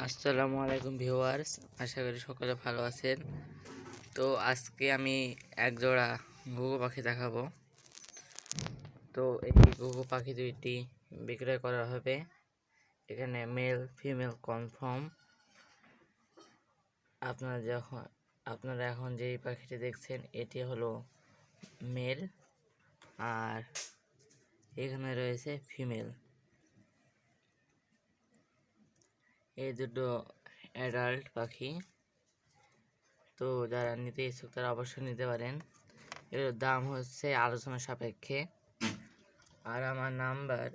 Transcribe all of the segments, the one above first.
আসসালামু আলাইকুম ভিউয়ার্স, আশা করি সকলে ভালো আছেন। তো আজকে আমি এক জোড়া ঘুঘু পাখি দেখাবো। তো এই ঘুঘু পাখি দুইটি বিক্রয় করা হবে। এখানে মেল ফিমেল কনফার্ম। আপনারা এখন যেই পাখিটি দেখছেন এটি হলো মেল, আর এখানে রয়েছে ফিমেল। এই দুটো অ্যাডাল্ট পাখি। তো যারা নিতে ইচ্ছুক তারা অবশ্যই নিতে পারেন। এর দাম হচ্ছে আলোচনা সাপেক্ষে। আর আমার নাম্বার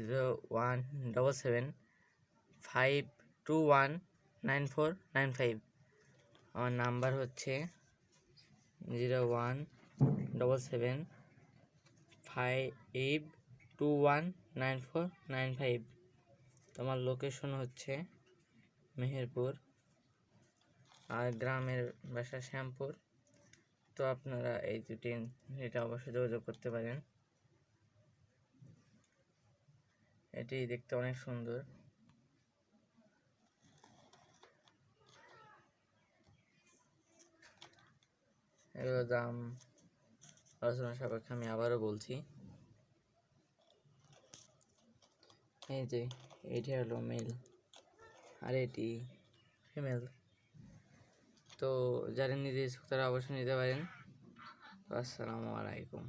0177521949 আমার নাম্বার হচ্ছে 0177521949 তোমার লোকেশন হচ্ছে মেহেরপুর, আর গ্রামের বাসা শ্যামপুর। তো আপনারা এই দুটি এটা অবশ্যই যোগাযোগ করতে পারেন। এটি দেখতে অনেক সুন্দর। এগুলোর দাম আলোচনা সাপেক্ষে আমি আবারও বলছি। এই যে এটি হলো মেল আর এটি ফিমেল। তো যারা নিতে ইচ্ছুক তারা অবশ্যই নিতে পারেন। আসসালামু আলাইকুম।